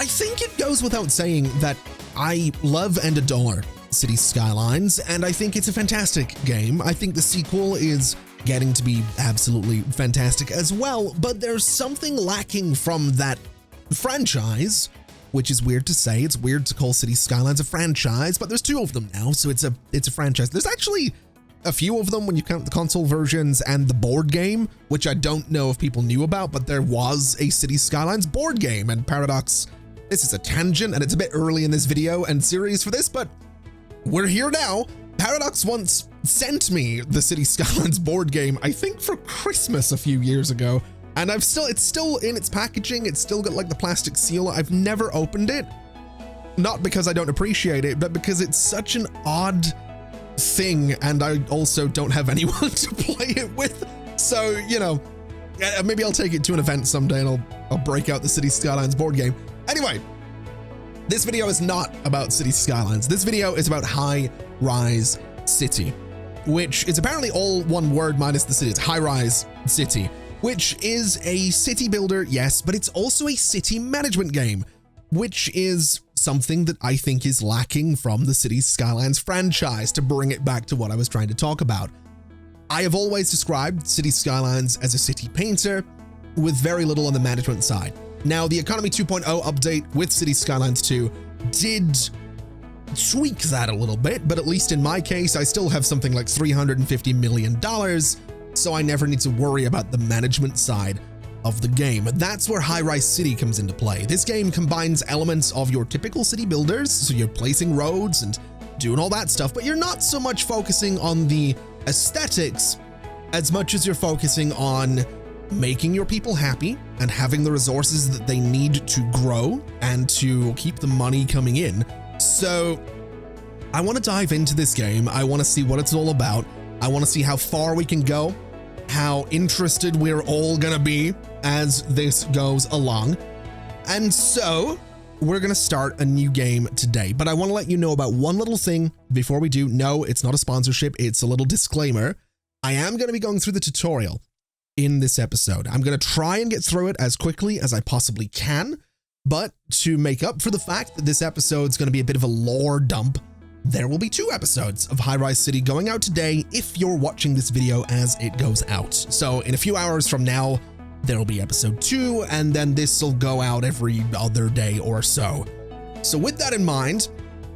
I think it goes without saying that I love and adore City Skylines, and I think it's a fantastic game. I think the sequel is getting to be absolutely fantastic as well, but there's something lacking from that franchise, which is weird to say. It's weird to call City Skylines a franchise, but there's two of them now, so it's a franchise. There's actually a few of them when you count the console versions and the board game, which I don't know if people knew about, but there was a City Skylines board game, and Paradox, this is a tangent, and it's a bit early in this video and series for this, but we're here now. Paradox once sent me the City Skylines board game, I think for Christmas a few years ago, and it's still in its packaging. It's still got like the plastic seal. I've never opened it, not because I don't appreciate it, but because it's such an odd thing, and I also don't have anyone to play it with. So, you know, maybe I'll take it to an event someday and I'll break out the City Skylines board game. Anyway, this video is not about City Skylines. This video is about Highrise City, which is apparently all one word minus the city. It's Highrise City, which is a city builder, yes, but it's also a city management game, which is something that I think is lacking from the City Skylines franchise, to bring it back to what I was trying to talk about. I have always described City Skylines as a city painter with very little on the management side. Now, the Economy 2.0 update with City Skylines 2 did tweak that a little bit, but at least in my case, I still have something like $350 million, so I never need to worry about the management side of the game. That's where Highrise City comes into play. This game combines elements of your typical city builders, so you're placing roads and doing all that stuff, but you're not so much focusing on the aesthetics as much as you're focusing on making your people happy and having the resources that they need to grow and to keep the money coming in. So I want to dive into this game. I want to see what it's all about. I want to see how far we can go, how interested we're all gonna be as this goes along. And so we're gonna start a new game today, but I want to let you know about one little thing before we do. No, it's not a sponsorship. It's a little disclaimer. I am going to be going through the tutorial in this episode. I'm going to try and get through it as quickly as I possibly can, but to make up for the fact that this episode is going to be a bit of a lore dump, there will be 2 episodes of Highrise City going out today if you're watching this video as it goes out. So in a few hours from now, there will be episode 2, and then this will go out every other day or so. So with that in mind,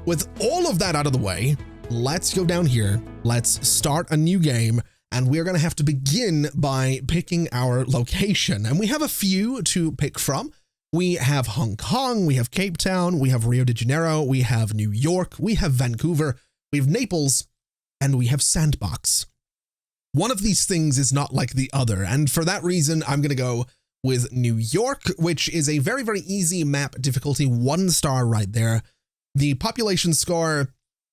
with all of that out of the way, let's go down here. Let's start a new game, and we're going to have to begin by picking our location. And we have a few to pick from. We have Hong Kong, we have Cape Town, we have Rio de Janeiro, we have New York, we have Vancouver, we have Naples, and we have Sandbox. One of these things is not like the other, and for that reason, I'm going to go with New York, which is a very, very easy map difficulty, 1 star right there. The population score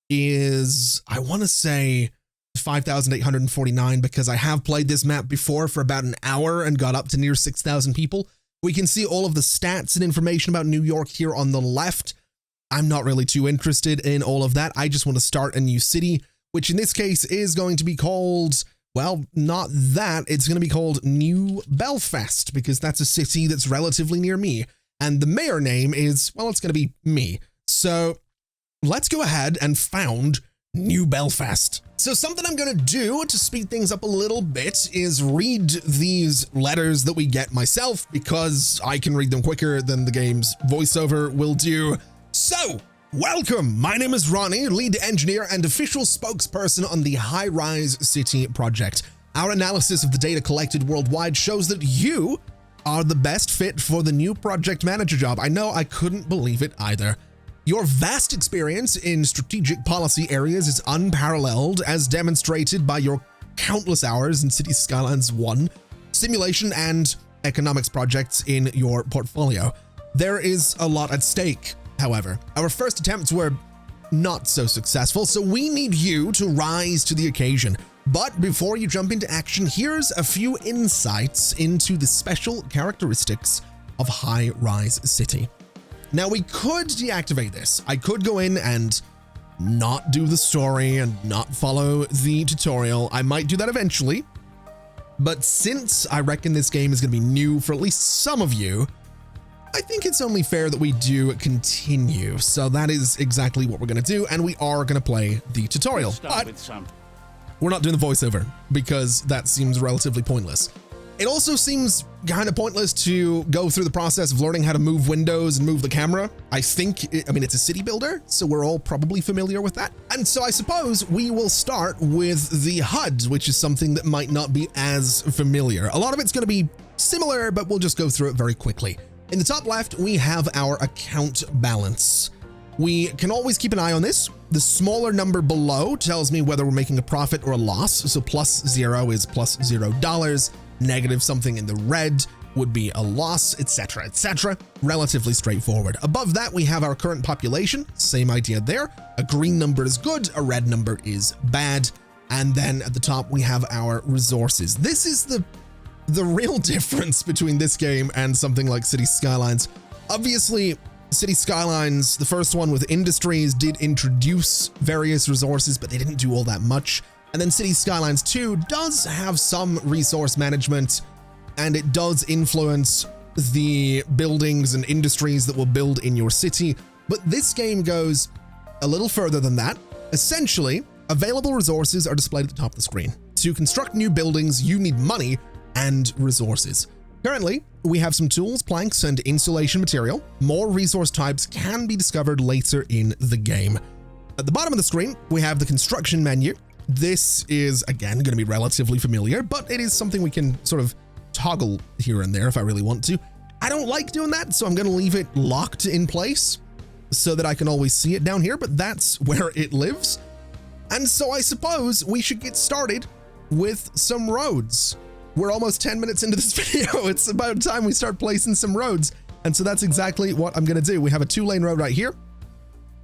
is, I want to say, 5,849, because I have played this map before for about an hour and got up to near 6,000 people. We can see all of the stats and information about New York here on the left. I'm not really too interested in all of that. I just want to start a new city, which in this case is going to be called, well, not that. It's going to be called New Belfast, because that's a city that's relatively near me. And the mayor name is, well, it's going to be me. So let's go ahead and found New Belfast. So something I'm going to do to speed things up a little bit is read these letters that we get myself, because I can read them quicker than the game's voiceover will do. So, welcome. My name is Ronnie, lead engineer and official spokesperson on the Highrise City project. Our analysis of the data collected worldwide shows that you are the best fit for the new project manager job. I know, I couldn't believe it either. Your vast experience in strategic policy areas is unparalleled, as demonstrated by your countless hours in City Skylines 1, simulation and economics projects in your portfolio. There is a lot at stake, however. Our first attempts were not so successful, so we need you to rise to the occasion. But before you jump into action, here's a few insights into the special characteristics of Highrise City. Now, we could deactivate this. I could go in and not do the story and not follow the tutorial. I might do that eventually. But since I reckon this game is going to be new for at least some of you, I think it's only fair that we do continue. So that is exactly what we're going to do. And we are going to play the tutorial. But we're not doing the voiceover because that seems relatively pointless. It also seems kind of pointless to go through the process of learning how to move windows and move the camera. I mean, it's a city builder, so we're all probably familiar with that. And so I suppose we will start with the HUD, which is something that might not be as familiar. A lot of it's going to be similar, but we'll just go through it very quickly. In the top left, we have our account balance. We can always keep an eye on this. The smaller number below tells me whether we're making a profit or a loss. So +0 is +$0. Negative something in the red would be a loss, etc., etc. Relatively straightforward. Above that, we have our current population. Same idea there. A green number is good, a red number is bad. And then at the top, we have our resources. This is the real difference between this game and something like City Skylines. Obviously, City Skylines, the first one with industries, did introduce various resources, but they didn't do all that much. And then City Skylines 2 does have some resource management, and it does influence the buildings and industries that will build in your city. But this game goes a little further than that. Essentially, available resources are displayed at the top of the screen. To construct new buildings, you need money and resources. Currently, we have some tools, planks, and insulation material. More resource types can be discovered later in the game. At the bottom of the screen, we have the construction menu. This is, again, going to be relatively familiar, but it is something we can sort of toggle here and there if I really want to. I don't like doing that, so I'm going to leave it locked in place so that I can always see it down here, but that's where it lives. And so I suppose we should get started with some roads. We're almost 10 minutes into this video. It's about time we start placing some roads. And so that's exactly what I'm going to do. We have a 2-lane road right here.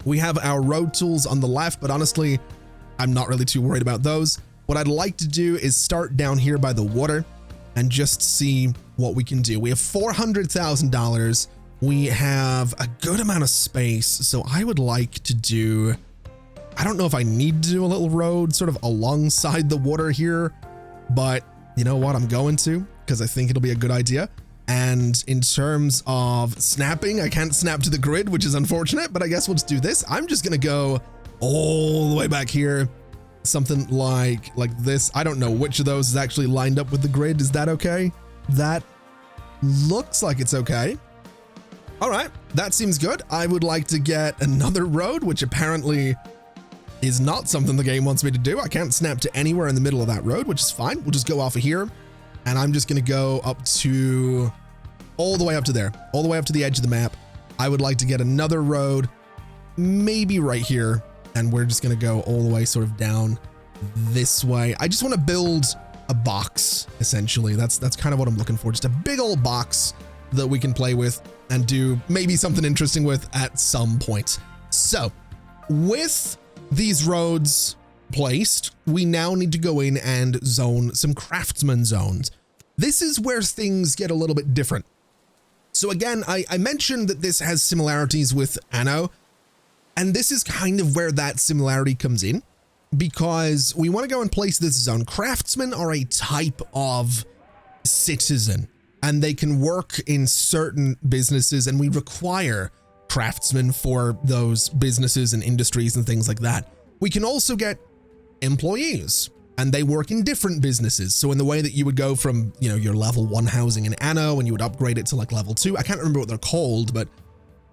We have our road tools on the left, but honestly, I'm not really too worried about those. What I'd like to do is start down here by the water and just see what we can do. We have $400,000. We have a good amount of space. So I would like to do, I don't know if I need to do a little road sort of alongside the water here, but you know what? I'm going to, because I think it'll be a good idea. And in terms of snapping, I can't snap to the grid, which is unfortunate, but I guess we'll just do this. I'm just going to go all the way back here, something like this. I don't know which of those is actually lined up with the grid. Is that okay? That looks like it's okay. All right, that seems good. I would like to get another road, which apparently is not something the game wants me to do. I can't snap to anywhere in the middle of that road, which is fine. We'll just go off of here, and I'm just going to go up to all the way up to there, all the way up to the edge of the map. I would like to get another road, maybe right here. And we're just going to go all the way sort of down this way. I just want to build a box, essentially. That's kind of what I'm looking for. Just a big old box that we can play with and do maybe something interesting with at some point. So with these roads placed, we now need to go in and zone some craftsman zones. This is where things get a little bit different. So again, I mentioned that this has similarities with ANNO. And this is kind of where that similarity comes in, because we want to go and place this zone. Craftsmen are a type of citizen, and they can work in certain businesses, and we require craftsmen for those businesses and industries and things like that. We can also get employees, and they work in different businesses. So in the way that you would go from, you know, your level 1 housing in ANNO, and you would upgrade it to like level 2. I can't remember what they're called, but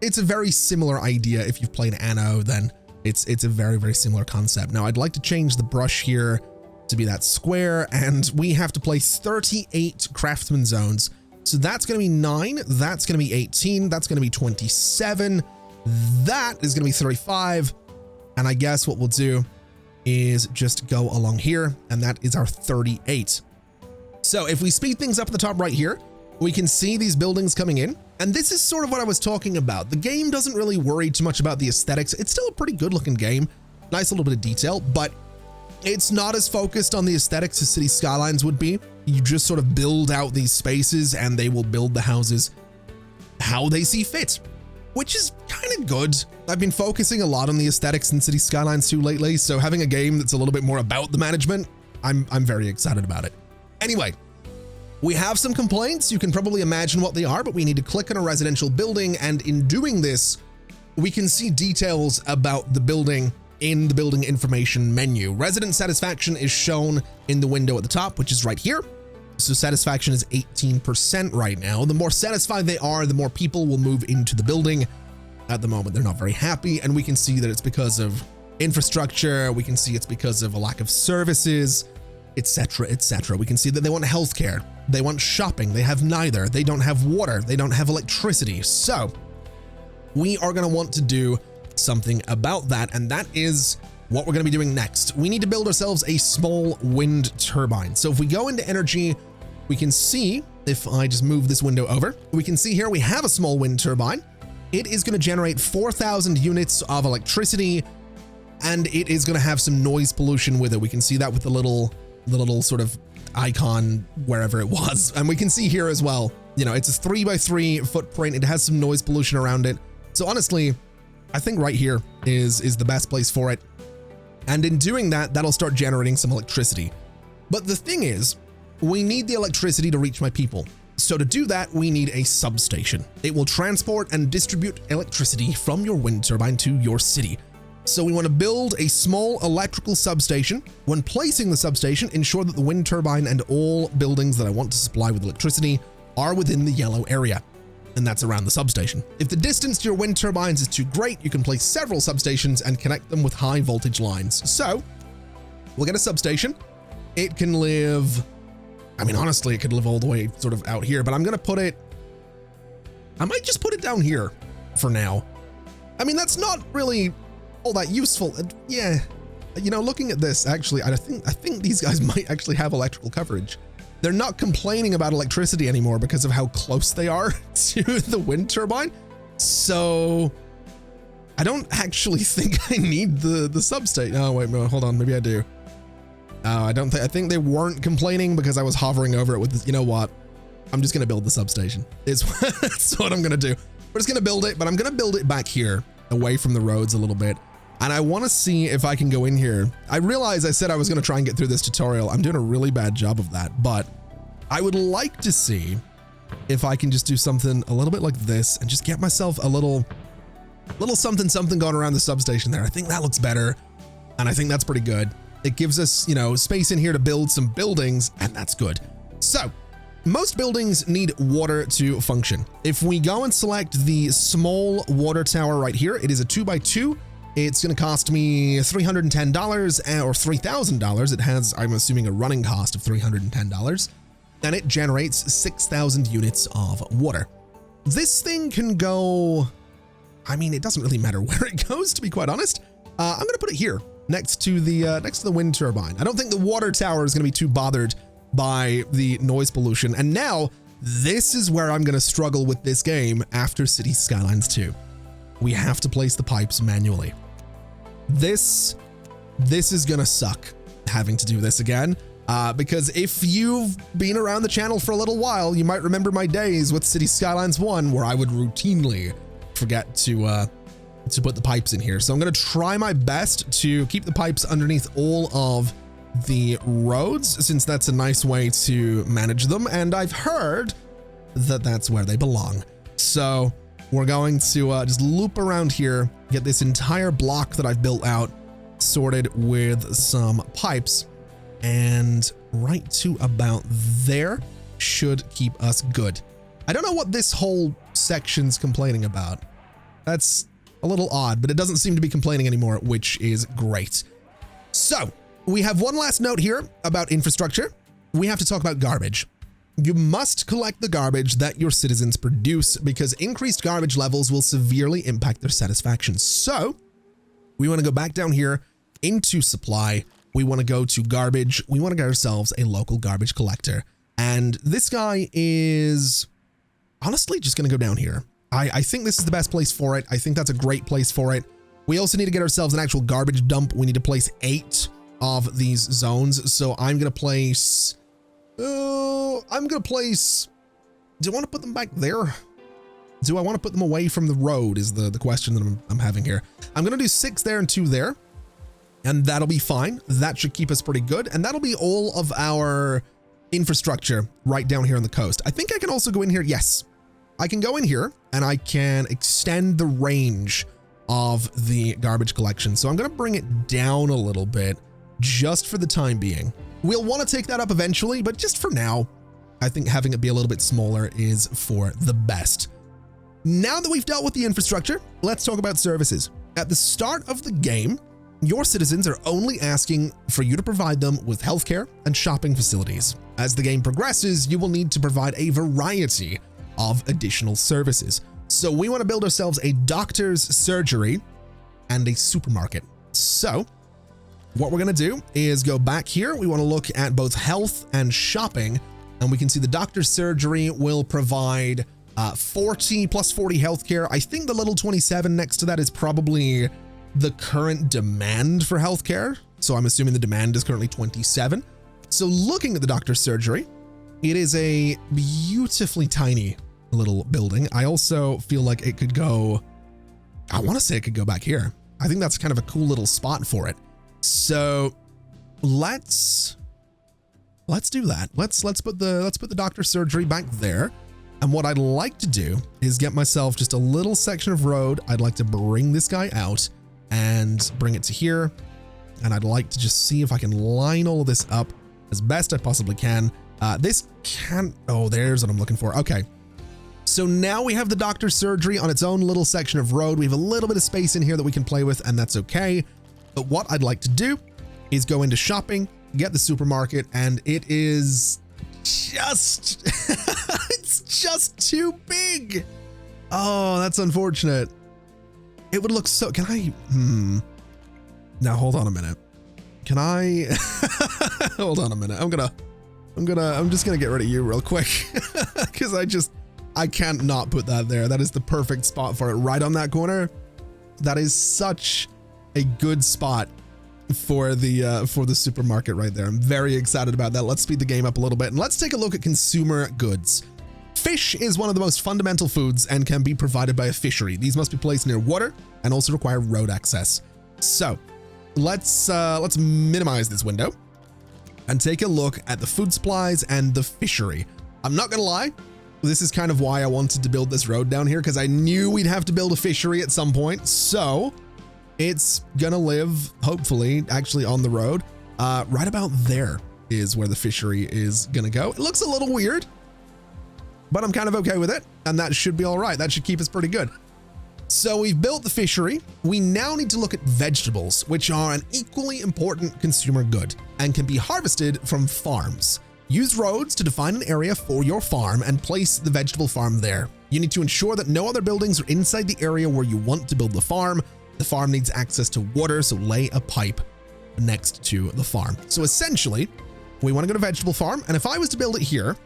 it's a very similar idea. If you've played ANNO, then it's a very, very similar concept. Now, I'd like to change the brush here to be that square, and we have to place 38 craftsman zones. So that's going to be 9, that's going to be 18, that's going to be 27, that is going to be 35, and I guess what we'll do is just go along here, and that is our 38. So if we speed things up at the top right here, we can see these buildings coming in. And this is sort of what I was talking about. The game doesn't really worry too much about the aesthetics. It's still a pretty good looking game. Nice little bit of detail, but it's not as focused on the aesthetics as City Skylines would be. You just sort of build out these spaces and they will build the houses how they see fit, which is kind of good. I've been focusing a lot on the aesthetics in City Skylines 2 lately, so having a game that's a little bit more about the management, I'm very excited about it. Anyway, We have some complaints. You can probably imagine what they are, but we need to click on a residential building. And in doing this, we can see details about the building in the building information menu. Resident satisfaction is shown in the window at the top, which is right here. So satisfaction is 18% right now. The more satisfied they are, the more people will move into the building. At the moment, they're not very happy. And we can see that it's because of infrastructure. We can see it's because of a lack of services, etc., etc. We can see that they want healthcare. They want shopping. They have neither. They don't have water. They don't have electricity. So we are going to want to do something about that. And that is what we're going to be doing next. We need to build ourselves a small wind turbine. So if we go into energy, we can see, if I just move this window over, we can see here we have a small wind turbine. It is going to generate 4,000 units of electricity, and it is going to have some noise pollution with it. We can see that with the little sort of icon wherever it was. And we can see here as well, you know, it's a 3x3 footprint. It has some noise pollution around it. So honestly, I think right here is the best place for it. And in doing that, that'll start generating some electricity. But the thing is, we need the electricity to reach my people. So to do that, we need a substation. It will transport and distribute electricity from your wind turbine to your city. So we want to build a small electrical substation. When placing the substation, ensure that the wind turbine and all buildings that I want to supply with electricity are within the yellow area. And that's around the substation. If the distance to your wind turbines is too great, you can place several substations and connect them with high voltage lines. So we'll get a substation. It can live, I mean, honestly, it could live all the way sort of out here, but I'm going to put it, I might just put it down here for now. I mean, that's not really all that useful. Yeah. You know, looking at this, actually, I think these guys might actually have electrical coverage. They're not complaining about electricity anymore because of how close they are to the wind turbine. So I don't actually think I need the substation. Oh, wait, no, hold on. Maybe I do. I think they weren't complaining because I was hovering over it with this. You know what? I'm just going to build the substation. That's what I'm going to do. We're just going to build it, but I'm going to build it back here away from the roads a little bit. And I want to see if I can go in here. I realize I said I was going to try and get through this tutorial. I'm doing a really bad job of that, but I would like to see if I can just do something a little bit like this and just get myself a little something going around the substation there. I think that looks better. And I think that's pretty good. It gives us, you know, space in here to build some buildings, and that's good. So most buildings need water to function. If we go and select the small water tower right here, it is a 2x2. It's going to cost me $310 or $3,000. It has, I'm assuming, a running cost of $310, and it generates 6,000 units of water. This thing can go, I mean, it doesn't really matter where it goes, to be quite honest. I'm going to put it here next to the wind turbine. I don't think the water tower is going to be too bothered by the noise pollution. And now this is where I'm going to struggle with this game after City Skylines 2. We have to place the pipes manually. This is going to suck having to do this again. Because if you've been around the channel for a little while, you might remember my days with City Skylines 1 where I would routinely forget to put the pipes in here. So I'm going to try my best to keep the pipes underneath all of the roads, since that's a nice way to manage them. And I've heard that that's where they belong. So we're going to just loop around here, get this entire block that I've built out sorted with some pipes, and right to about there should keep us good. I don't know what this whole section's complaining about. That's a little odd, but it doesn't seem to be complaining anymore, which is great. So we have one last note here about infrastructure. We have to talk about garbage. You must collect the garbage that your citizens produce, because increased garbage levels will severely impact their satisfaction. So we want to go back down here into supply. We want to go to garbage. We want to get ourselves a local garbage collector. And this guy is honestly just going to go down here. I think this is the best place for it. I think that's a great place for it. We also need to get ourselves an actual garbage dump. We need to place 8 of these zones. So I'm going to place, do I want to put them back there? Do I want to put them away from the road is the question that I'm having here. I'm going to do 6 there and 2 there, and that'll be fine. That should keep us pretty good. And that'll be all of our infrastructure right down here on the coast. I think I can also go in here. Yes, I can go in here and I can extend the range of the garbage collection. So I'm going to bring it down a little bit just for the time being. We'll want to take that up eventually, but just for now, I think having it be a little bit smaller is for the best. Now that we've dealt with the infrastructure, let's talk about services. At the start of the game, your citizens are only asking for you to provide them with healthcare and shopping facilities. As the game progresses, you will need to provide a variety of additional services. So we want to build ourselves a doctor's surgery and a supermarket. So what we're going to do is go back here. We want to look at both health and shopping, and we can see the doctor's surgery will provide 40 plus 40 healthcare. I think the little 27 next to that is probably the current demand for healthcare. So I'm assuming the demand is currently 27. So looking at the doctor's surgery, it is a beautifully tiny little building. I also feel like it could go, I want to say it could go back here. I think that's kind of a cool little spot for it. So let's do that. Let's put the doctor's surgery back there. And what I'd like to do is get myself just a little section of road. I'd like to bring this guy out and bring it to here. And I'd like to just see if I can line all of this up as best I possibly can. This can't, oh, there's what I'm looking for. Okay. So now we have the doctor's surgery on its own little section of road. We have a little bit of space in here that we can play with, and that's okay. But what I'd like to do is go into shopping, get the supermarket, and it is just, it's just too big. Oh, that's unfortunate. It would look so, can I, now hold on a minute. Can I, hold on a minute. I'm just gonna get rid of you real quick because I can't not put that there. That is the perfect spot for it, right on that corner. That is such a good spot for the supermarket right there. I'm very excited about that. Let's speed the game up a little bit and let's take a look at consumer goods. Fish is one of the most fundamental foods and can be provided by a fishery. These must be placed near water and also require road access. So let's minimize this window and take a look at the food supplies and the fishery. I'm not gonna lie, this is kind of why I wanted to build this road down here, because I knew we'd have to build a fishery at some point. So it's gonna live, hopefully, actually on the road. Right about there is where the fishery is gonna go. It looks a little weird, but I'm kind of okay with it, and that should be all right. That should keep us pretty good. So we've built the fishery. We now need to look at vegetables, which are an equally important consumer good and can be harvested from farms. Use roads to define an area for your farm and place the vegetable farm there. You need to ensure that no other buildings are inside the area where you want to build the farm. The farm needs access to water, so lay a pipe next to the farm. So essentially, we want to go to vegetable farm, and if I was to build it here,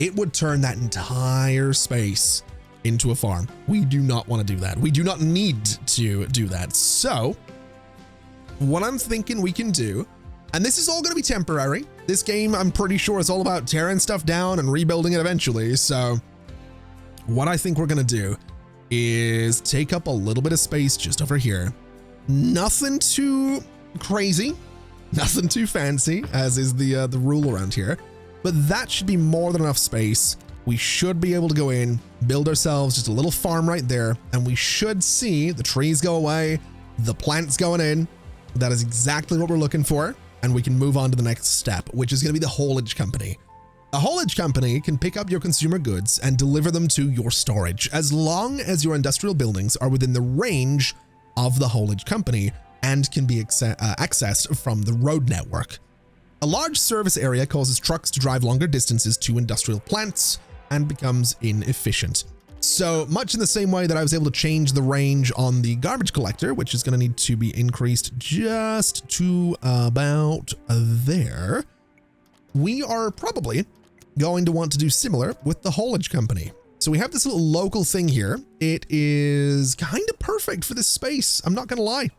it would turn that entire space into a farm. We do not want to do that. We do not need to do that. So what I'm thinking we can do, and this is all going to be temporary. This game, I'm pretty sure, is all about tearing stuff down and rebuilding it eventually. So what I think we're going to do is take up a little bit of space just over here. Nothing too crazy, nothing too fancy, as is the rule around here, but that should be more than enough space. We should be able to go in, build ourselves just a little farm right there, and we should see the trees go away, the plants going in. That is exactly what we're looking for, and we can move on to the next step, which is going to be the haulage company. A haulage company can pick up your consumer goods and deliver them to your storage, as long as your industrial buildings are within the range of the haulage company and can be accessed from the road network. A large service area causes trucks to drive longer distances to industrial plants and becomes inefficient. So much in the same way that I was able to change the range on the garbage collector, which is going to need to be increased just to about there, we are probably going to want to do similar with the haulage company. So we have this little local thing here. It is kind of perfect for this space. I'm not going to lie.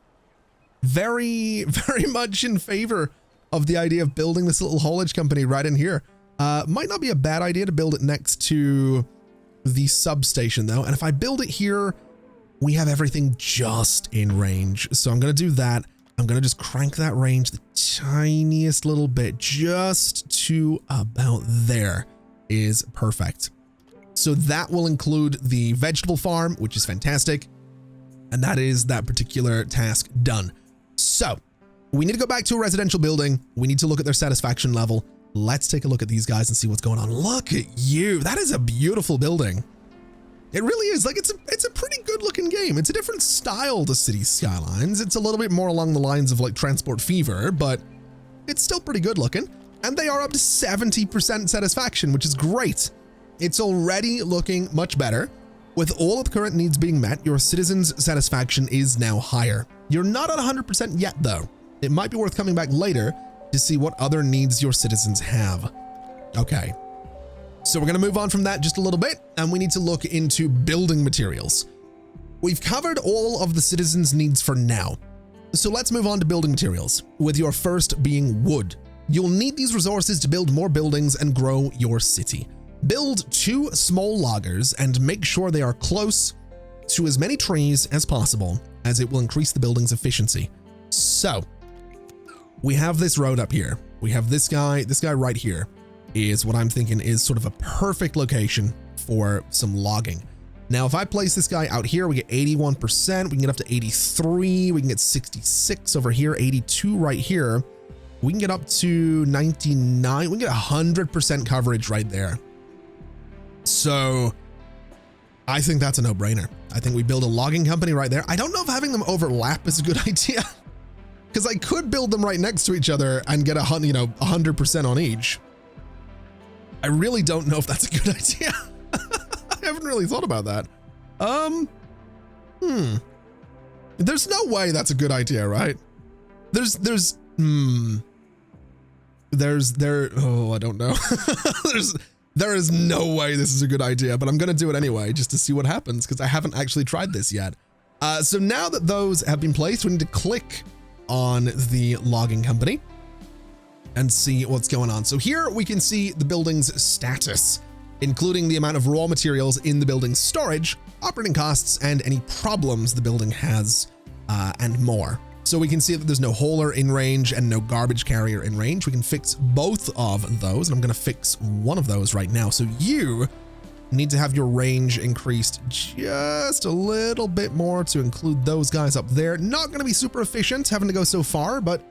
Very, very much in favor of the idea of building this little haulage company right in here. Might not be a bad idea to build it next to the substation though. And if I build it here, we have everything just in range. So I'm going to do that. I'm going to just crank that range the tiniest little bit, just to about there is perfect. So that will include the vegetable farm, which is fantastic. And that is that particular task done. So we need to go back to a residential building. We need to look at their satisfaction level. Let's take a look at these guys and see what's going on. Look at you. That is a beautiful building. It really is. Like, it's a pretty good looking game. It's a different style to City Skylines. It's a little bit more along the lines of like Transport Fever, but it's still pretty good looking. And they are up to 70% satisfaction, which is great. It's already looking much better. With all of the current needs being met, your citizens' satisfaction is now higher. You're not at 100% yet though. It might be worth coming back later to see what other needs your citizens have. Okay. So we're going to move on from that just a little bit, and we need to look into building materials. We've covered all of the citizens' needs for now. So let's move on to building materials, with your first being wood. You'll need these resources to build more buildings and grow your city. Build 2 small loggers and make sure they are close to as many trees as possible, as it will increase the building's efficiency. So we have this road up here. We have this guy right here is what I'm thinking is sort of a perfect location for some logging. Now, if I place this guy out here, we get 81%, we can get up to 83, we can get 66 over here, 82 right here. We can get up to 99, we can get 100% coverage right there. So I think that's a no-brainer. I think we build a logging company right there. I don't know if having them overlap is a good idea, because I could build them right next to each other and get 100% on each. I really don't know if that's a good idea. I haven't really thought about that. There's no way that's a good idea, right? I don't know. There is no way this is a good idea, but I'm going to do it anyway, just to see what happens, because I haven't actually tried this yet. So now that those have been placed, we need to click on the logging company and see what's going on. So here we can see the building's status, including the amount of raw materials in the building's storage, operating costs, and any problems the building has, and more. So we can see that there's no hauler in range and no garbage carrier in range. We can fix both of those, and I'm going to fix one of those right now. So you need to have your range increased just a little bit more to include those guys up there. Not going to be super efficient having to go so far, but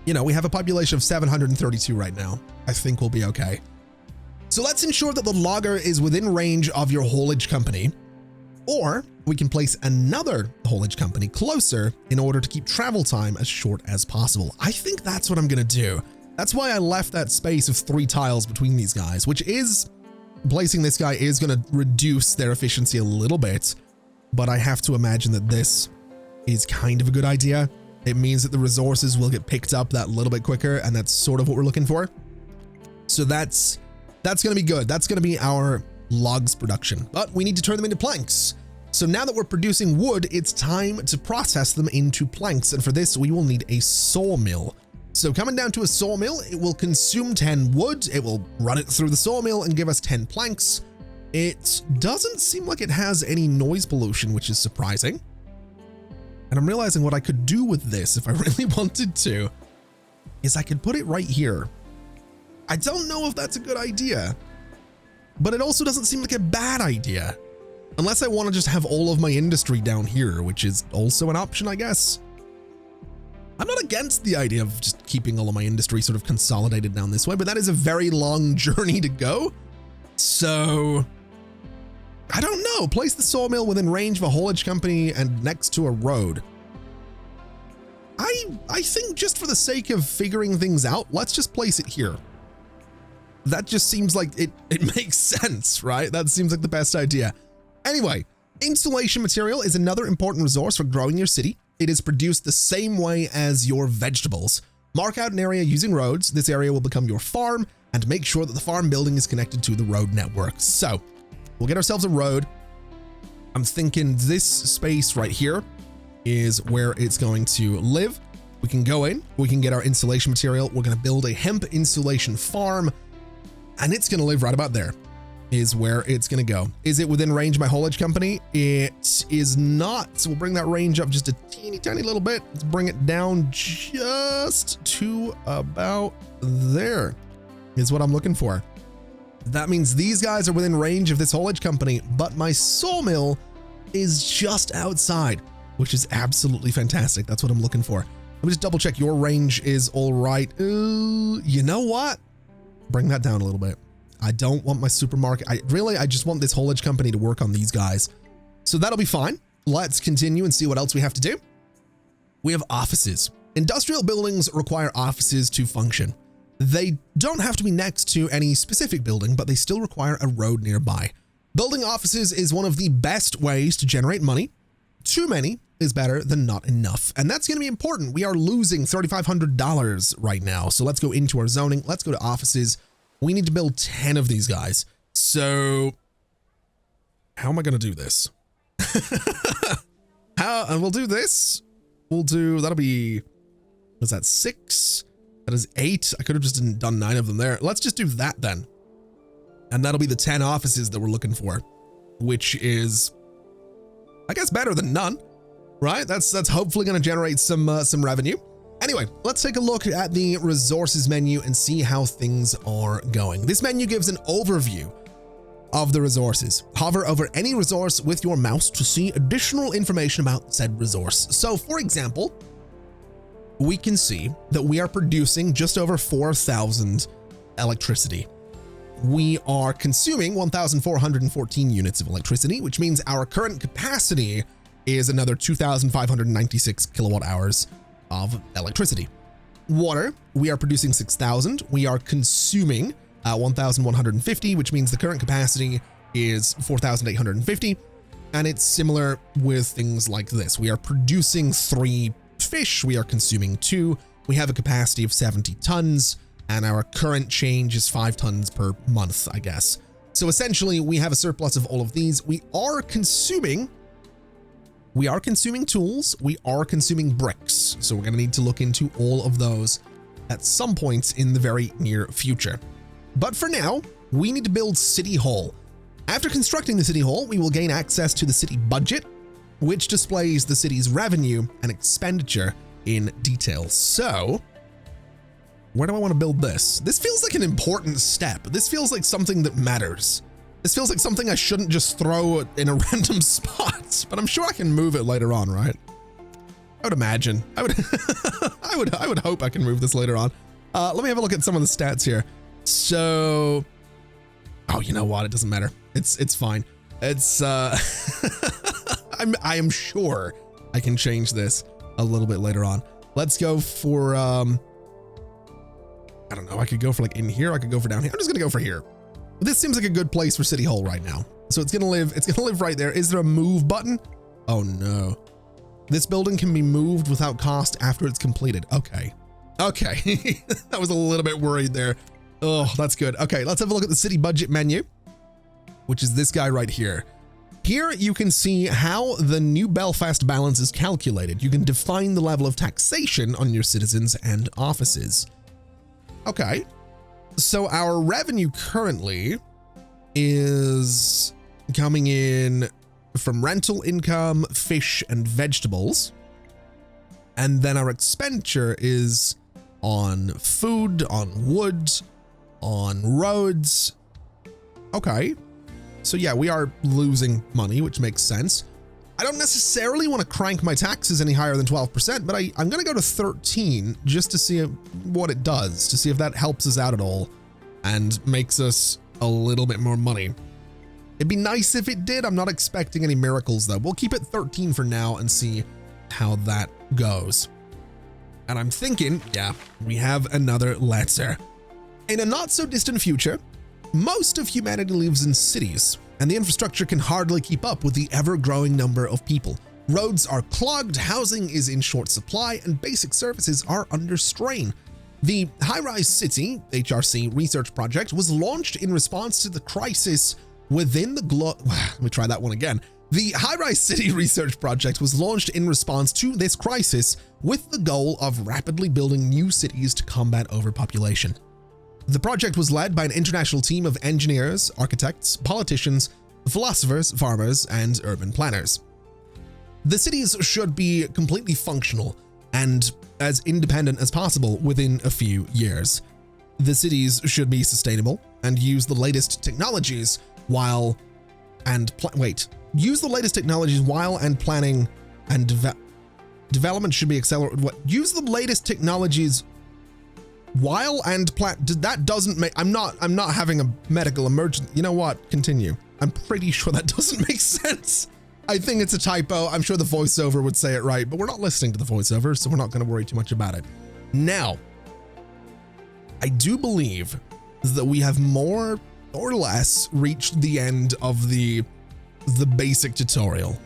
you know, we have a population of 732 right now. I think we'll be okay. So let's ensure that the logger is within range of your haulage company, or we can place another haulage company closer in order to keep travel time as short as possible. I think that's what I'm going to do. That's why I left that space of 3 tiles between these guys, which is placing this guy is going to reduce their efficiency a little bit, but I have to imagine that this is kind of a good idea. It means that the resources will get picked up that little bit quicker, and that's sort of what we're looking for. So that's going to be good. That's going to be our logs production, but we need to turn them into planks. So now that we're producing wood, it's time to process them into planks. And for this, we will need a sawmill. So coming down to a sawmill, it will consume 10 wood. It will run it through the sawmill and give us 10 planks. It doesn't seem like it has any noise pollution, which is surprising. And I'm realizing what I could do with this, if I really wanted to, is I could put it right here. I don't know if that's a good idea, but it also doesn't seem like a bad idea. Unless I want to just have all of my industry down here, which is also an option, I guess. I'm not against the idea of just keeping all of my industry sort of consolidated down this way, but that is a very long journey to go. So I don't know. Place the sawmill within range of a haulage company and next to a road. I think just for the sake of figuring things out, let's just place it here. That just seems like it makes sense, right? That seems like the best idea. Anyway, insulation material is another important resource for growing your city. It is produced the same way as your vegetables. Mark out an area using roads. This area will become your farm, and make sure that the farm building is connected to the road network. So we'll get ourselves a road. I'm thinking this space right here is where it's going to live. We can go in, we can get our insulation material. We're going to build a hemp insulation farm, and it's going to live right about there. is where it's going to go. Is it within range of my haulage company? It is not. So we'll bring that range up just a teeny tiny little bit. Let's bring it down just to about there is what I'm looking for. That means these guys are within range of this haulage company, but my sawmill is just outside, which is absolutely fantastic. That's what I'm looking for. Let me just double check your range is all right. You know what? Bring that down a little bit. I don't want my supermarket. I just want this haulage company to work on these guys. So that'll be fine. Let's continue and see what else we have to do. We have offices. Industrial buildings require offices to function. They don't have to be next to any specific building, but they still require a road nearby. Building offices is one of the best ways to generate money. Too many is better than not enough. And that's going to be important. We are losing $3,500 right now. So let's go into our zoning. Let's go to offices. We need to build 10 of these guys. So how am I going to do this? And we'll do this. That'll be, was that 6? That is 8. I could have just done 9 of them there. Let's just do that then. And that'll be the 10 offices that we're looking for, which is, I guess, better than none, right? That's hopefully going to generate some revenue. Anyway, let's take a look at the resources menu and see how things are going. This menu gives an overview of the resources. Hover over any resource with your mouse to see additional information about said resource. So for example, we can see that we are producing just over 4,000 electricity. We are consuming 1,414 units of electricity, which means our current capacity is another 2,596 kilowatt hours of electricity. Water, we are producing 6,000. We are consuming 1,150, which means the current capacity is 4,850. And it's similar with things like this. We are producing 3 fish. We are consuming 2. We have a capacity of 70 tons, and our current change is 5 tons per month, I guess. So essentially, we have a surplus of all of these. We are consuming tools. We are consuming bricks. So we're going to need to look into all of those at some point in the very near future. But for now, we need to build City Hall. After constructing the City Hall, we will gain access to the city budget, which displays the city's revenue and expenditure in detail. So where do I want to build this? This feels like an important step. This feels like something that matters. This feels like something I shouldn't just throw in a random spot, but I'm sure I can move it later on, right? I would imagine. I would hope I can move this later on. Let me have a look at some of the stats here. So, oh, you know what? It doesn't matter. It's fine. It's I am sure I can change this a little bit later on. Let's go for I don't know. I could go for like in here. I could go for down here. I'm just gonna go for here. This seems like a good place for City Hall right now. So it's gonna live right there. Is there a move button? Oh no. This building can be moved without cost after it's completed. Okay. Okay. I was a little bit worried there. Oh, that's good. Okay, let's have a look at the city budget menu, which is this guy right here. Here you can see how the New Belfast balance is calculated. You can define the level of taxation on your citizens and offices. Okay. So our revenue currently is coming in from rental income, fish, and vegetables. And then our expenditure is on food, on wood, on roads. Okay. So yeah, we are losing money, which makes sense. I don't necessarily want to crank my taxes any higher than 12%, but I'm going to go to 13 just to see what it does, to see if that helps us out at all and makes us a little bit more money. It'd be nice if it did. I'm not expecting any miracles though. We'll keep it 13 for now and see how that goes. And I'm thinking, yeah, we have another letter. In a not so distant future, most of humanity lives in cities, and the infrastructure can hardly keep up with the ever-growing number of people. Roads are clogged, housing is in short supply, and basic services are under strain. The Highrise City HRC research project was launched in response to the crisis within the let me try that one again. The Highrise City research project was launched in response to this crisis with the goal of rapidly building new cities to combat overpopulation. The project was led by an international team of engineers, architects, politicians, philosophers, farmers, and urban planners. The cities should be completely functional and as independent as possible within a few years. The cities should be sustainable and use the latest technologies while planning and development should be accelerated. Use the latest technologies while and plan. That doesn't make. I'm not having a medical emergency. You know what? Continue. I'm pretty sure that doesn't make sense. I think it's a typo. I'm sure the voiceover would say it right, but we're not listening to the voiceover, so we're not going to worry too much about it. Now, I do believe that we have more or less reached the end of the basic tutorial,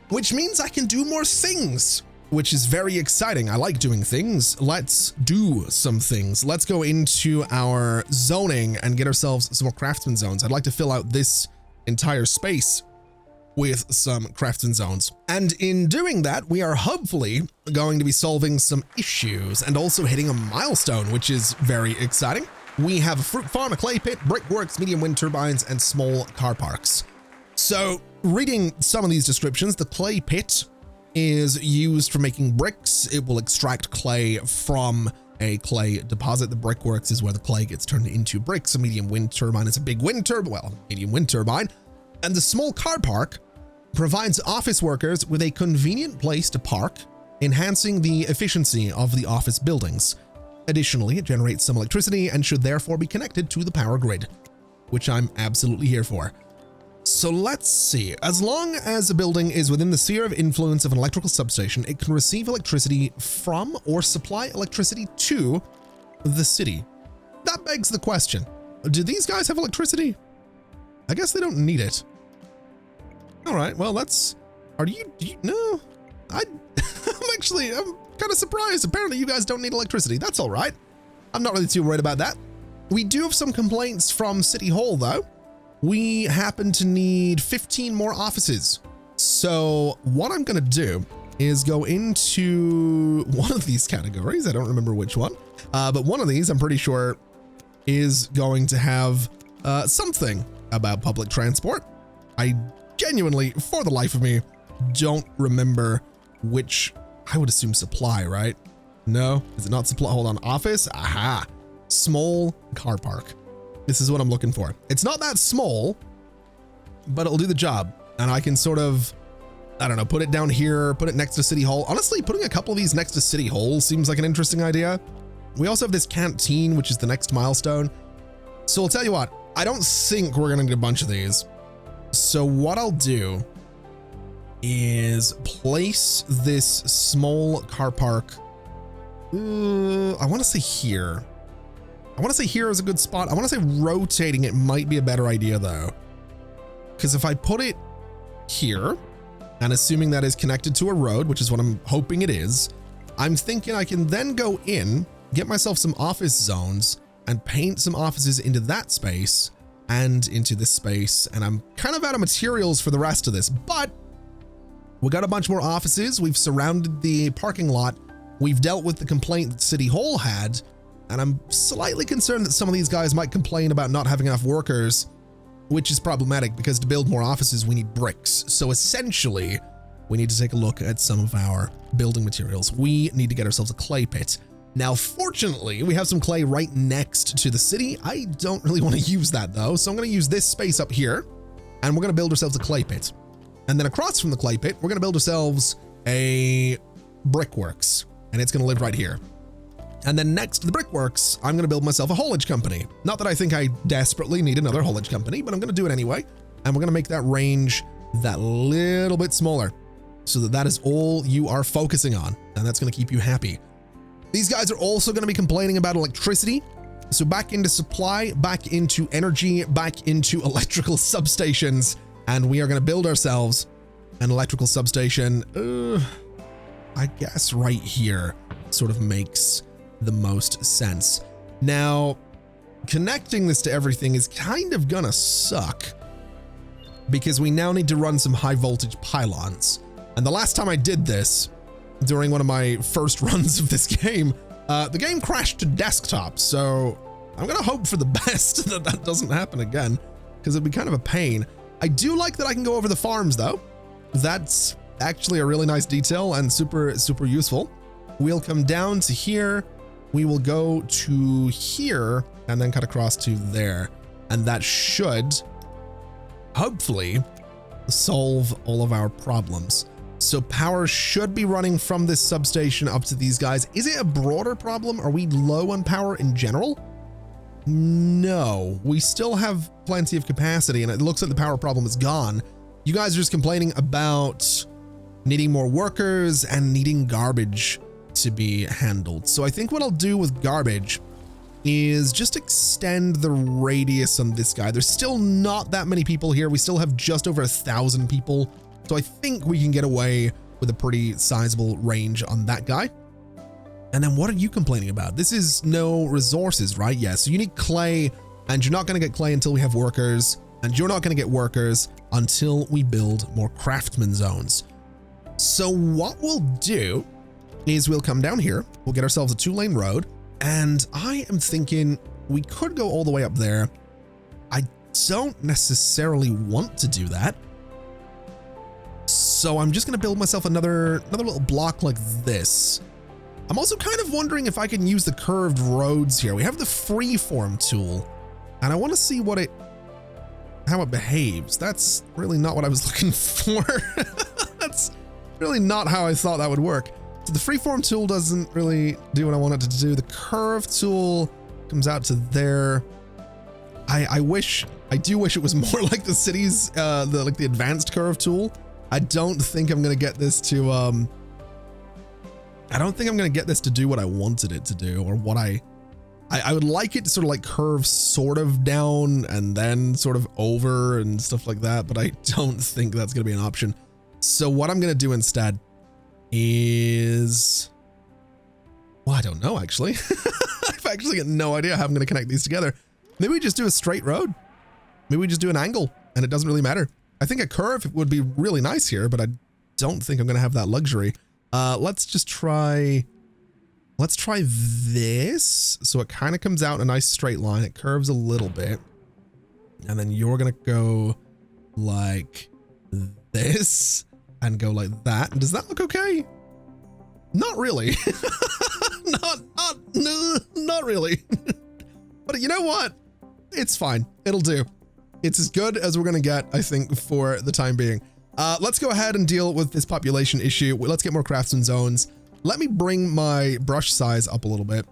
which means I can do more things, which is very exciting. I like doing things. Let's do some things. Let's go into our zoning and get ourselves some more craftsman zones. I'd like to fill out this entire space with some craftsman zones. And in doing that, we are hopefully going to be solving some issues and also hitting a milestone, which is very exciting. We have a fruit farm, a clay pit, brickworks, medium wind turbines, and small car parks. So reading some of these descriptions, the clay pit is used for making bricks. It will extract clay from a clay deposit. The brickworks is where the clay gets turned into bricks. A medium wind turbine is a big wind turbine, medium wind turbine. And the small car park provides office workers with a convenient place to park, enhancing the efficiency of the office buildings. Additionally, it generates some electricity and should therefore be connected to the power grid, which I'm absolutely here for. So let's see. As long as a building is within the sphere of influence of an electrical substation, it can receive electricity from or supply electricity to the city. That begs the question, do these guys have electricity? I guess they don't need it. All right, well, no, I'm kind of surprised. Apparently you guys don't need electricity. That's all right. I'm not really too worried about that. We do have some complaints from City Hall though. We happen to need 15 more offices. So what I'm going to do is go into one of these categories. I don't remember which one, but one of these I'm pretty sure is going to have something about public transport. I genuinely, for the life of me, don't remember which. I would assume supply, right? No, is it not supply? Hold on, office. Aha, small car park. This is what I'm looking for. It's not that small, but it'll do the job. And I can sort of, I don't know, put it down here, put it next to City Hall. Honestly, putting a couple of these next to City Hall seems like an interesting idea. We also have this canteen, which is the next milestone. So I'll tell you what, I don't think we're gonna get a bunch of these. So what I'll do is place this small car park. I want to say here. I want to say here is a good spot. I want to say rotating it might be a better idea though. Because if I put it here, and assuming that is connected to a road, which is what I'm hoping it is, I'm thinking I can then go in, get myself some office zones and paint some offices into that space and into this space. And I'm kind of out of materials for the rest of this, but we got a bunch more offices. We've surrounded the parking lot. We've dealt with the complaint that City Hall had, and I'm slightly concerned that some of these guys might complain about not having enough workers, which is problematic because to build more offices, we need bricks. So essentially, we need to take a look at some of our building materials. We need to get ourselves a clay pit. Now, fortunately, we have some clay right next to the city. I don't really want to use that though. So I'm going to use this space up here and we're going to build ourselves a clay pit. And then across from the clay pit, we're going to build ourselves a brickworks and it's going to live right here. And then next to the brickworks, I'm going to build myself a haulage company. Not that I think I desperately need another haulage company, but I'm going to do it anyway. And we're going to make that range that little bit smaller so that that is all you are focusing on. And that's going to keep you happy. These guys are also going to be complaining about electricity. So back into supply, back into energy, back into electrical substations. And we are going to build ourselves an electrical substation. I guess right here sort of makes the most sense. Now, connecting this to everything is kind of gonna suck because we now need to run some high voltage pylons. And the last time I did this, during one of my first runs of this game, the game crashed to desktop. So I'm gonna hope for the best that that doesn't happen again, because it'd be kind of a pain. I do like that I can go over the farms though. That's actually a really nice detail and super useful. We'll come down to here. We will go to here and then cut across to there. And that should hopefully solve all of our problems. So power should be running from this substation up to these guys. Is it a broader problem? Are we low on power in general? No, we still have plenty of capacity and it looks like the power problem is gone. You guys are just complaining about needing more workers and needing garbage to be handled. So I think what I'll do with garbage is just extend the radius on this guy. There's still not that many people here. We still have just over 1,000 people. So I think we can get away with a pretty sizable range on that guy. And then what are you complaining about? This is no resources, right? Yeah, so you need clay and you're not going to get clay until we have workers, and you're not going to get workers until we build more craftsman zones. So what we'll do is we'll come down here, we'll get ourselves a 2-lane road, and I am thinking we could go all the way up there. I don't necessarily want to do that. So I'm just going to build myself another little block like this. I'm also kind of wondering if I can use the curved roads here. We have the freeform tool, and I want to see how it behaves. That's really not what I was looking for. That's really not how I thought that would work. So the freeform tool doesn't really do what I want it to do. The curve tool comes out to there. I do wish it was more like the cities, the advanced curve tool. I don't think I'm going to get this to, I don't think I'm going to get this to do what I wanted it to do, or what I would like it to sort of like curve sort of down and then sort of over and stuff like that. But I don't think that's going to be an option. So what I'm going to do instead is, well, I don't know, actually. I've actually got no idea how I'm going to connect these together. Maybe we just do a straight road. Maybe we just do an angle and it doesn't really matter. I think a curve would be really nice here, but I don't think I'm going to have that luxury. Let's try this. So it kind of comes out in a nice straight line. It curves a little bit. And then you're going to go like this and go like that. Does that look okay? Not really. not really. But you know what? It's fine. It'll do. It's as good as we're going to get, I think, for the time being. Let's go ahead and deal with this population issue. Let's get more craftsman zones. Let me bring my brush size up a little bit.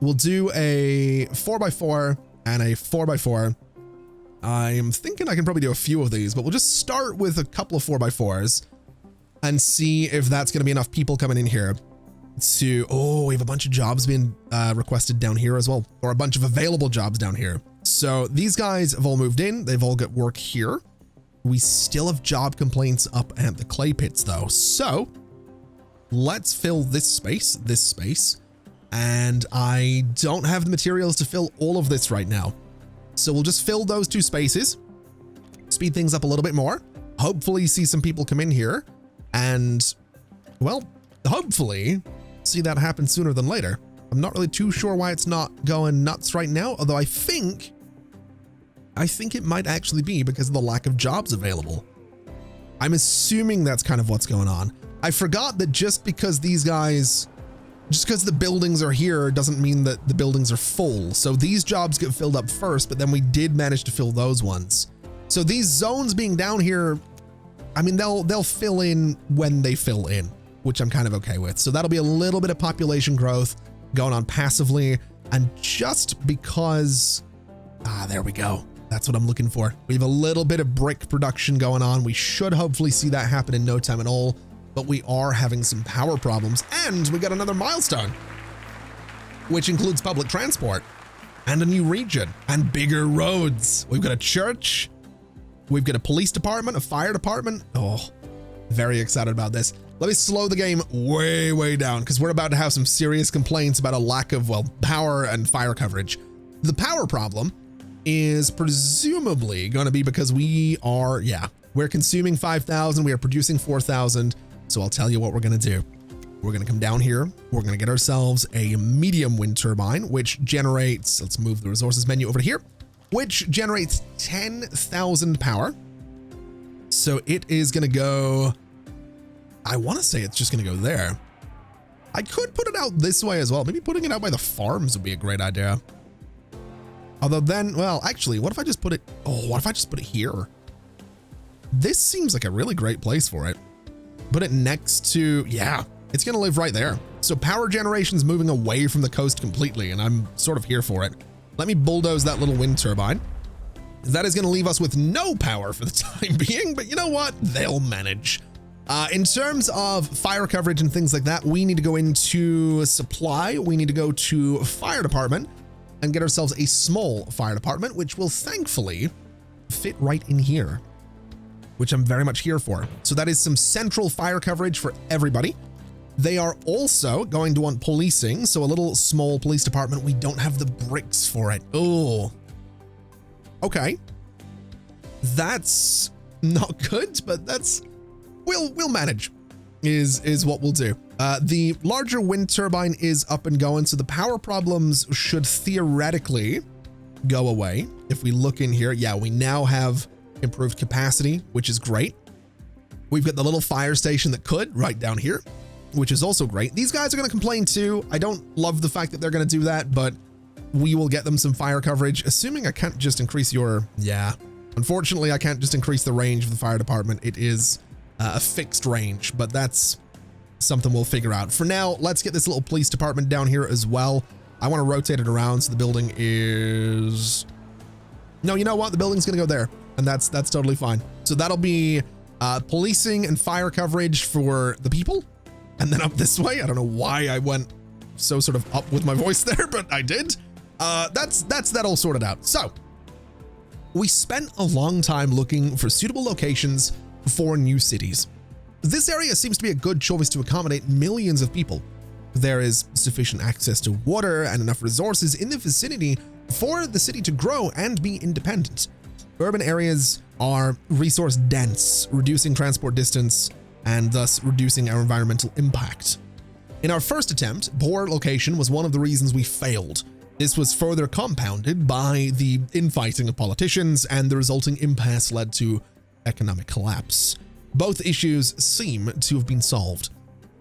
We'll do a 4x4 and a 4x4. I'm thinking I can probably do a few of these, but we'll just start with a couple of 4x4s and see if that's going to be enough people coming in here to, oh, we have a bunch of jobs being requested down here as well, or a bunch of available jobs down here. So these guys have all moved in. They've all got work here. We still have job complaints up at the clay pits though. So let's fill this space, and I don't have the materials to fill all of this right now. So we'll just fill those 2 spaces, speed things up a little bit more, hopefully see some people come in here, and, well, hopefully see that happen sooner than later. I'm not really too sure why it's not going nuts right now, although I think it might actually be because of the lack of jobs available. I'm assuming that's kind of what's going on. I forgot that just because the buildings are here doesn't mean that the buildings are full. So these jobs get filled up first, but then we did manage to fill those ones. So these zones being down here, I mean, they'll fill in when they fill in, which I'm kind of okay with. So that'll be a little bit of population growth going on passively. And just because, there we go. That's what I'm looking for. We have a little bit of brick production going on. We should hopefully see that happen in no time at all, but we are having some power problems, and we got another milestone, which includes public transport and a new region and bigger roads. We've got a church. We've got a police department, a fire department. Oh, very excited about this. Let me slow the game way down because we're about to have some serious complaints about a lack of, well, power and fire coverage. The power problem is presumably going to be because we're consuming 5,000, we are producing 4,000. So I'll tell you what we're going to do. We're going to come down here. We're going to get ourselves a medium wind turbine, which generates, let's move the resources menu over here, which generates 10,000 power. So it is going to go, I want to say it's just going to go there. I could put it out this way as well. Maybe putting it out by the farms would be a great idea. Although then, well, actually, what if I just put it, what if I just put it here? This seems like a really great place for it. Put it next to, yeah, it's going to live right there. So power generation's moving away from the coast completely, and I'm sort of here for it. Let me bulldoze that little wind turbine. That is going to leave us with no power for the time being, but you know what? They'll manage. In terms of fire coverage and things like that, we need to go into supply. We need to go to fire department and get ourselves a small fire department, which will thankfully fit right in here, which I'm very much here for. So that is some central fire coverage for everybody. They are also going to want policing. So a little small police department. We don't have the bricks for it. Oh, okay. That's not good, but that's, we'll manage is what we'll do. The larger wind turbine is up and going. So the power problems should theoretically go away. If we look in here, yeah, we now have improved capacity, which is great. We've got the little fire station that could right down here, which is also great. These guys are going to complain too. I don't love the fact that they're going to do that, but we will get them some fire coverage, assuming I can't just increase your, yeah. Unfortunately, I can't just increase the range of the fire department. It is a fixed range, but that's something we'll figure out. For now, let's get this little police department down here as well. I want to rotate it around so the building is, no, you know what? The building's going to go there, and that's totally fine. So that'll be policing and fire coverage for the people. And then up this way, I don't know why I went so sort of up with my voice there, but I did. That's that all sorted out. So we spent a long time looking for suitable locations for new cities. This area seems to be a good choice to accommodate millions of people. There is sufficient access to water and enough resources in the vicinity for the city to grow and be independent. Urban areas are resource dense, reducing transport distance and thus reducing our environmental impact. In our first attempt, poor location was one of the reasons we failed. This was further compounded by the infighting of politicians, and the resulting impasse led to economic collapse. Both issues seem to have been solved.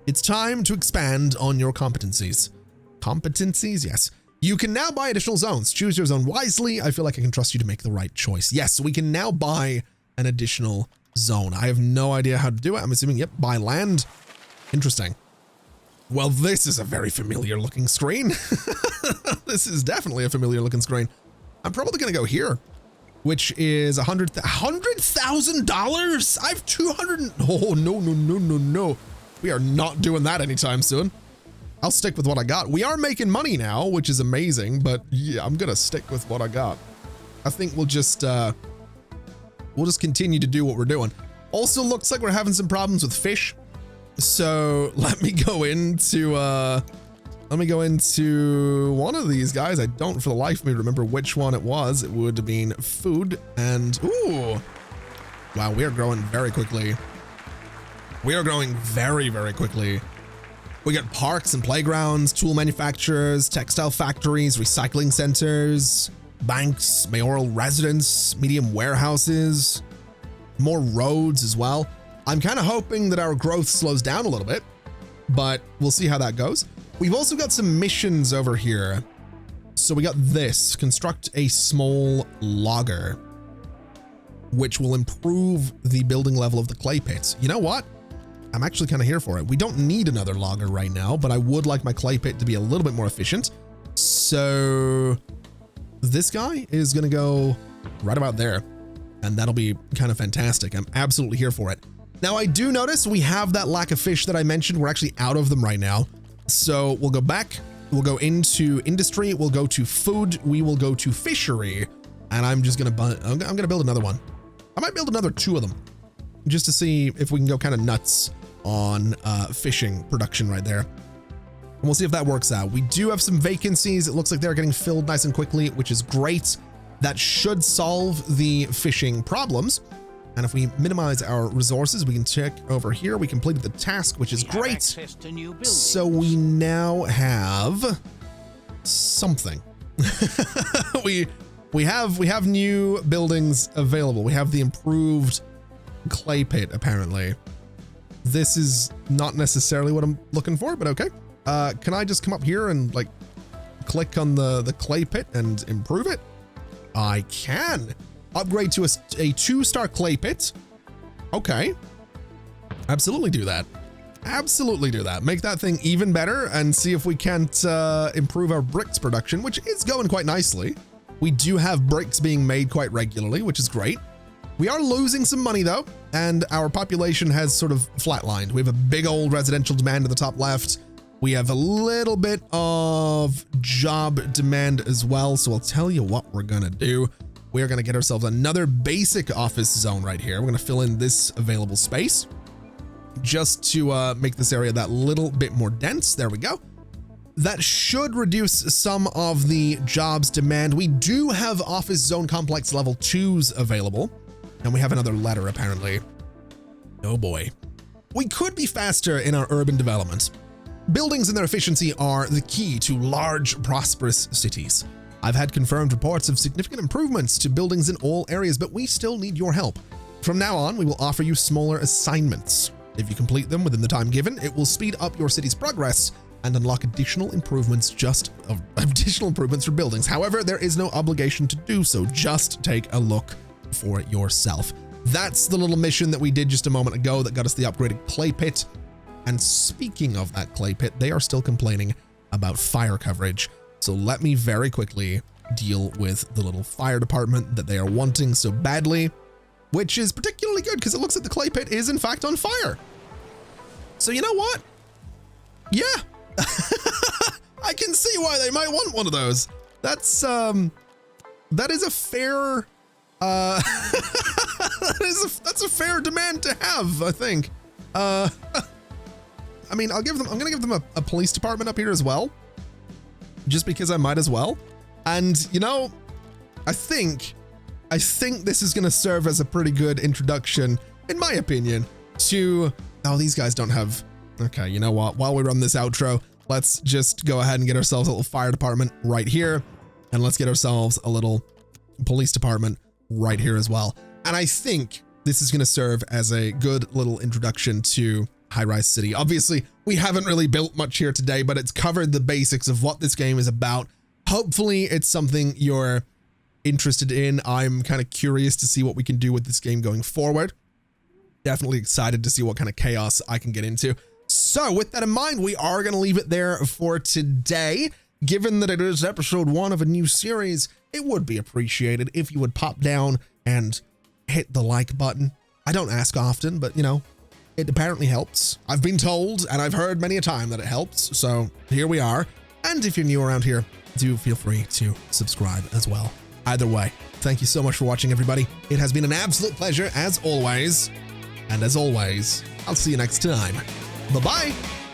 It's time to expand on your competencies. Competencies? Yes. You can now buy additional zones. Choose your zone wisely. I feel like I can trust you to make the right choice. Yes, we can now buy an additional zone. I have no idea how to do it. I'm assuming, yep, buy land. Interesting. Well, this is a very familiar looking screen. This is definitely a familiar looking screen. I'm probably going to go here, which is $100,000. I have 200. Oh, no. We are not doing that anytime soon. I'll stick with what I got. We are making money now, which is amazing, but yeah, I'm going to stick with what I got. I think we'll just continue to do what we're doing. Also looks like we're having some problems with fish. So let me go into one of these guys. I don't for the life of me remember which one it was. It would have been food and, ooh, wow, we are growing very quickly. We are growing very, very quickly. We got parks and playgrounds, tool manufacturers, textile factories, recycling centers, banks, mayoral residence, medium warehouses, more roads as well. I'm kind of hoping that our growth slows down a little bit, but we'll see how that goes. We've also got some missions over here. So we got this, construct a small logger, which will improve the building level of the clay pits. You know what? I'm actually kind of here for it. We don't need another logger right now, but I would like my clay pit to be a little bit more efficient. So this guy is going to go right about there, and that'll be kind of fantastic. I'm absolutely here for it. Now, I do notice we have that lack of fish that I mentioned. We're actually out of them right now. So we'll go back. We'll go into industry. We'll go to food. We will go to fishery. And I'm just going to, I'm going to build another one. I might build another 2 of them just to see if we can go kind of nuts on fishing production right there. And we'll see if that works out. We do have some vacancies. It looks like they're getting filled nice and quickly, which is great. That should solve the fishing problems. And if we minimize our resources, we can check over here. We completed the task, which is great. So we now have something. we have new buildings available. We have the improved clay pit, apparently. This is not necessarily what I'm looking for, but okay. Can I just come up here and like click on the clay pit and improve it? I can. Upgrade to a 2-star clay pit. Okay. Absolutely do that. Absolutely do that. Make that thing even better and see if we can't improve our bricks production, which is going quite nicely. We do have bricks being made quite regularly, which is great. We are losing some money though, and our population has sort of flatlined. We have a big old residential demand at the top left. We have a little bit of job demand as well. So I'll tell you what we're gonna do. We are gonna get ourselves another basic office zone right here. We're gonna fill in this available space just to make this area that little bit more dense. There we go. That should reduce some of the jobs demand. We do have office zone complex level 2s available, and we have another letter apparently. Oh boy. We could be faster in our urban development. Buildings and their efficiency are the key to large, prosperous cities. I've had confirmed reports of significant improvements to buildings in all areas, but we still need your help. From now on, we will offer you smaller assignments. If you complete them within the time given, it will speed up your city's progress and unlock additional improvements for buildings. However, there is no obligation to do so. Just take a look for yourself. That's the little mission that we did just a moment ago that got us the upgraded clay pit. And speaking of that clay pit, they are still complaining about fire coverage. So let me very quickly deal with the little fire department that they are wanting so badly, which is particularly good because it looks like the clay pit is in fact on fire. So you know what? Yeah, I can see why they might want one of those. That's that is a fair that's a fair demand to have, I think. I mean, I'm gonna give them a police department up here as well, just because I might as well. And you know, I think this is gonna serve as a pretty good introduction, in my opinion, to, oh, these guys don't have, okay, you know what? While we run this outro, let's just go ahead and get ourselves a little fire department right here. And let's get ourselves a little police department right here as well. And I think this is gonna serve as a good little introduction to Highrise City. Obviously, we haven't really built much here today, but it's covered the basics of what this game is about. Hopefully, it's something you're interested in. I'm kind of curious to see what we can do with this game going forward. Definitely excited to see what kind of chaos I can get into. So with that in mind, we are going to leave it there for today. Given that it is episode 1 of a new series, it would be appreciated if you would pop down and hit the like button. I don't ask often, but you know, it apparently helps. I've been told, and I've heard many a time that it helps. So here we are. And if you're new around here, do feel free to subscribe as well. Either way, thank you so much for watching, everybody. It has been an absolute pleasure as always. And as always, I'll see you next time. Bye-bye.